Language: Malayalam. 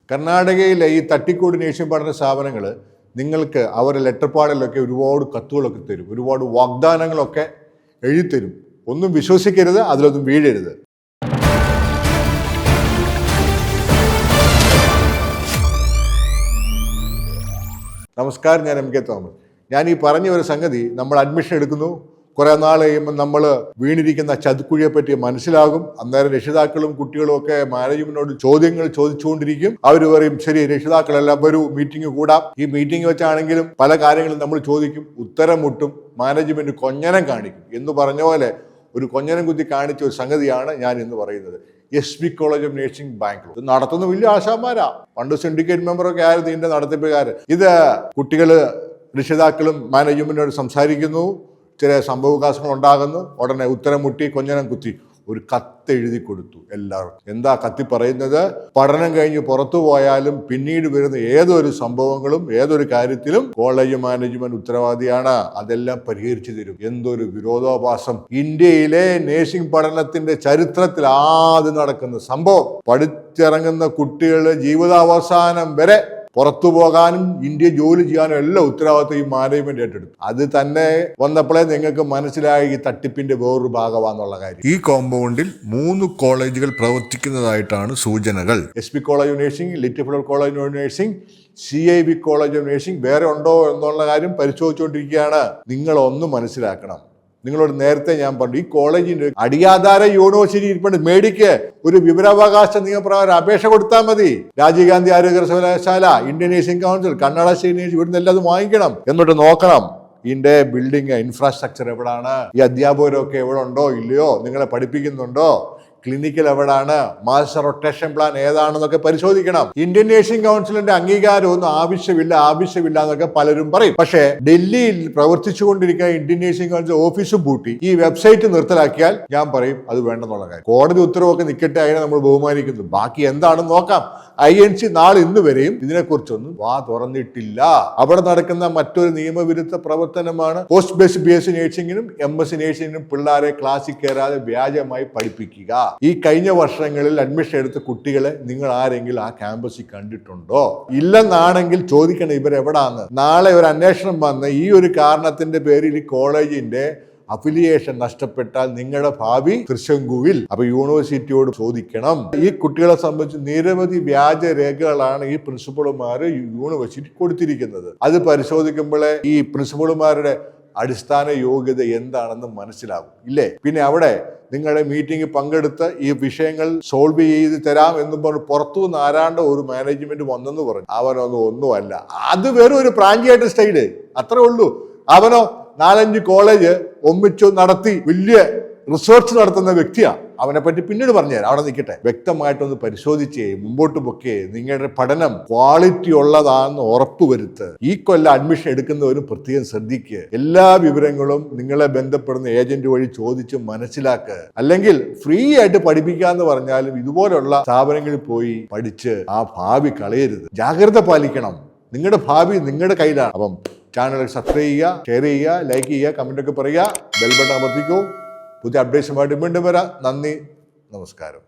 കർണാടകയിലെ ഈ തട്ടിക്കോർഡിനേഷൻ പഠന സ്ഥാപനങ്ങൾ നിങ്ങൾക്ക് അവരുടെ ലെറ്റർപാടിലൊക്കെ ഒരുപാട് കത്തുകളൊക്കെ തരും, ഒരുപാട് വാഗ്ദാനങ്ങളൊക്കെ എഴുതിത്തരും. ഒന്നും വിശ്വസിക്കരുത്, അതിലൊന്നും വീഴരുത്. നമസ്കാരം, ഞാൻ എം കെ തോമസ്. ഞാൻ ഈ പറഞ്ഞ ഒരു സംഗതി, നമ്മൾ അഡ്മിഷൻ എടുക്കുന്നു, കുറെ നാൾ കഴിയുമ്പോൾ നമ്മൾ വീണിരിക്കുന്ന ചതുക്കുഴിയെ പറ്റി മനസ്സിലാകും. അന്നേരം രക്ഷിതാക്കളും കുട്ടികളും ഒക്കെ മാനേജ്മെന്റിനോട് ചോദ്യങ്ങൾ ചോദിച്ചുകൊണ്ടിരിക്കും. അവർ പറയും, ശരി രക്ഷിതാക്കളെല്ലാം വരൂ, മീറ്റിംഗ് കൂടാം. ഈ മീറ്റിംഗ് വെച്ചാണെങ്കിലും പല കാര്യങ്ങളും നമ്മൾ ചോദിക്കും, ഉത്തരം മുട്ടും, മാനേജ്മെന്റ് കൊഞ്ഞനം കാണിക്കും. എന്ന് പറഞ്ഞ പോലെ ഒരു കൊഞ്ഞനം കുത്തി കാണിച്ച ഒരു സംഗതിയാണ് ഞാൻ ഇന്ന് പറയുന്നത്. SP college of nursing Bangalore ഇത് നടത്തുന്ന വലിയ ആശാന്മാരാ. പണ്ട് സിൻഡിക്കേറ്റ് മെമ്പറൊക്കെ ആയിരുന്നു ഇതിന്റെ നടത്തിപ്പുകാരൻ. ഇത് കുട്ടികള് രക്ഷിതാക്കളും മാനേജ്മെന്റിനോട് സംസാരിക്കുന്നു, ചില സംഭവവികാസങ്ങൾ ഉണ്ടാകുന്നു, ഉടനെ ഉത്തരം മുട്ടി കൊഞ്ഞനം കുത്തി ഒരു കത്ത് എഴുതി കൊടുത്തു എല്ലാവർക്കും. എന്താ കത്തി പറയുന്നത്? പഠനം കഴിഞ്ഞ് പുറത്തു പോയാലും പിന്നീട് വരുന്ന ഏതൊരു സംഭവങ്ങളും ഏതൊരു കാര്യത്തിലും കോളേജ് മാനേജ്മെന്റ് ഉത്തരവാദിയാണ്, അതെല്ലാം പരിഹരിച്ചു തരും. എന്തൊരു വിരോധാഭാസം! ഇന്ത്യയിലെ നഴ്സിംഗ് പഠനത്തിന്റെ ചരിത്രത്തിൽ ആദ്യം നടക്കുന്ന സംഭവം. പഠിച്ചിറങ്ങുന്ന കുട്ടികളുടെ ജീവിതാവസാനം വരെ പുറത്തു പോകാനും ഇന്ത്യ ജോലി ചെയ്യാനും എല്ലാം ഉത്തരവാദിത്വം ഈ മാനേജ്മെന്റ് ഏറ്റെടുത്തു. അത് തന്നെ വന്നപ്പോഴേ നിങ്ങൾക്ക് മനസ്സിലായി ഈ തട്ടിപ്പിന്റെ വേറൊരു ഭാഗമാണെന്നുള്ള കാര്യം. ഈ കോമ്പൗണ്ടിൽ 3 കോളേജുകൾ പ്രവർത്തിക്കുന്നതായിട്ടാണ് സൂചനകൾ. SP college of nursing, little flower college of nursing, CIB college of nursing വേറെ ഉണ്ടോ എന്നുള്ള കാര്യം പരിശോധിച്ചുകൊണ്ടിരിക്കുകയാണ്. നിങ്ങളൊന്ന് മനസ്സിലാക്കണം. നിങ്ങളോട് നേരത്തെ ഞാൻ പറഞ്ഞു, ഈ കോളേജിന്റെ അടിയാധാര യൂണിവേഴ്സിറ്റി ഇരിപ്പുണ്ട്. മേടിക്ക്, ഒരു വിവരാവകാശ നിയമപ്രകാരം അപേക്ഷ കൊടുത്താൽ മതി. രാജീവ് ഗാന്ധി ആരോഗ്യ സർവകലാശാല, Indian nursing council, Karnataka state nursing, ഇവിടുന്ന് എല്ലാം വാങ്ങിക്കണം. എന്നിട്ട് നോക്കണം ഇതിന്റെ ബിൽഡിംഗ് ഇൻഫ്രാസ്ട്രക്ചർ എവിടാണ്, ഈ അധ്യാപകരൊക്കെ എവിടെ ഉണ്ടോ ഇല്ലയോ, നിങ്ങളെ പഠിപ്പിക്കുന്നുണ്ടോ, ക്ലിനിക്കൽ എവിടാണ്, മാസ്റ്റർ റൊട്ടേഷൻ പ്ലാൻ ഏതാണെന്നൊക്കെ പരിശോധിക്കണം. ഇന്ത്യൻ നഴ്സിംഗ് കൗൺസിലിന്റെ അംഗീകാരമൊന്നും ആവശ്യമില്ല എന്നൊക്കെ പലരും പറയും. പക്ഷേ ഡൽഹിയിൽ പ്രവർത്തിച്ചുകൊണ്ടിരിക്കുന്ന ഇന്ത്യൻ നഴ്സിംഗ് കൗൺസിൽ ഓഫീസും പൂട്ടി ഈ വെബ്സൈറ്റ് നിർത്തലാക്കിയാൽ ഞാൻ പറയും അത് വേണ്ടെന്നുള്ള കാര്യം. കോടതി ഉത്തരവൊക്കെ നിൽക്കട്ടെ, അതിനെ നമ്മൾ ബഹുമാനിക്കുന്നു. ബാക്കി എന്താണെന്ന് നോക്കാം. INC നാളെ ഇന്ന് വരെയും ഇതിനെക്കുറിച്ചൊന്നും വാ തുറന്നിട്ടില്ല. അവിടെ നടക്കുന്ന മറ്റൊരു നിയമവിരുദ്ധ പ്രവർത്തനമാണ് പോസ്റ്റ് ബേസ്ഡ് BSc നഴ്സിംഗിനും MSc നഴ്സിംഗിനും പിള്ളേരെ ക്ലാസ്സിൽ കയറാതെ വ്യാജമായി പഠിപ്പിക്കുക. ഈ കഴിഞ്ഞ വർഷങ്ങളിൽ അഡ്മിഷൻ എടുത്ത കുട്ടികളെ നിങ്ങൾ ആരെങ്കിലും ആ ക്യാമ്പസിൽ കണ്ടിട്ടുണ്ടോ? ഇല്ലെന്നാണെങ്കിൽ ചോദിക്കണം ഇവരെവിടാന്ന്. നാളെ ഒരു അന്വേഷണം വന്ന് ഈ ഒരു കാരണത്തിന്റെ പേരിൽ ഈ കോളേജിന്റെ അഫിലിയേഷൻ നഷ്ടപ്പെട്ടാൽ നിങ്ങളുടെ ഭാവി തൃശങ്കുവിൽ. അപ്പൊ യൂണിവേഴ്സിറ്റിയോട് ചോദിക്കണം. ഈ കുട്ടികളെ സംബന്ധിച്ച് നിരവധി വ്യാജ രേഖകളാണ് ഈ പ്രിൻസിപ്പളുമാര് യൂണിവേഴ്സിറ്റി കൊടുത്തിരിക്കുന്നത്. അത് പരിശോധിക്കുമ്പോഴേ ഈ പ്രിൻസിപ്പളുമാരുടെ അടിസ്ഥാന യോഗ്യത എന്താണെന്ന് മനസ്സിലാകും, ഇല്ലേ? പിന്നെ അവിടെ നിങ്ങളുടെ മീറ്റിംഗ് പങ്കെടുത്ത് ഈ വിഷയങ്ങൾ സോൾവ് ചെയ്ത് തരാം എന്നും പറഞ്ഞ് പുറത്തുനിന്ന് ആരാണ്ട് ഒരു മാനേജ്മെന്റ് വന്നെന്ന് പറഞ്ഞു. അവനൊന്നും ഒന്നുമല്ല, അത് വെറും ഒരു പ്രാഞ്ചിയായിട്ട് സ്റ്റൈല്, അത്രേ ഉള്ളൂ. അവനോ 4-5 കോളേജ് ഒന്നിച്ചു നടത്തി വലിയ റിസർച്ച് നടത്തുന്ന വ്യക്തിയാ. അവനെ പറ്റി പിന്നീട് പറഞ്ഞുതരാം, അവിടെ നിൽക്കട്ടെ. വ്യക്തമായിട്ടൊന്ന് പരിശോധിച്ചേ, മുമ്പോട്ട് പൊക്കേ, നിങ്ങളുടെ പഠനം ക്വാളിറ്റി ഉള്ളതാണെന്ന് ഉറപ്പുവരുത്ത്. ഈ കൊല്ലം അഡ്മിഷൻ എടുക്കുന്നവരും പ്രത്യേകം ശ്രദ്ധിക്കുക. എല്ലാ വിവരങ്ങളും നിങ്ങളെ ബന്ധപ്പെടുന്ന ഏജന്റ് വഴി ചോദിച്ച് മനസ്സിലാക്കുക. അല്ലെങ്കിൽ ഫ്രീ ആയിട്ട് പഠിപ്പിക്കാന്ന് പറഞ്ഞാലും ഇതുപോലുള്ള സ്ഥാപനങ്ങളിൽ പോയി പഠിച്ച് ആ ഭാവി കളയരുത്. ജാഗ്രത പാലിക്കണം. നിങ്ങളുടെ ഭാവി നിങ്ങളുടെ കയ്യിലാണ്. അപ്പം ചാനൽ സബ്സ്ക്രൈബ് ചെയ്യുക, ഷെയർ ചെയ്യുക, ലൈക്ക് ചെയ്യുക, കമന്റ് ഒക്കെ പറയുക, ബെൽ ബട്ടൺ അമർത്തിക്കൂ. പുതിയ അപ്ഡേഷനുമായിട്ട് വീണ്ടും വരാം. നന്ദി, നമസ്കാരം.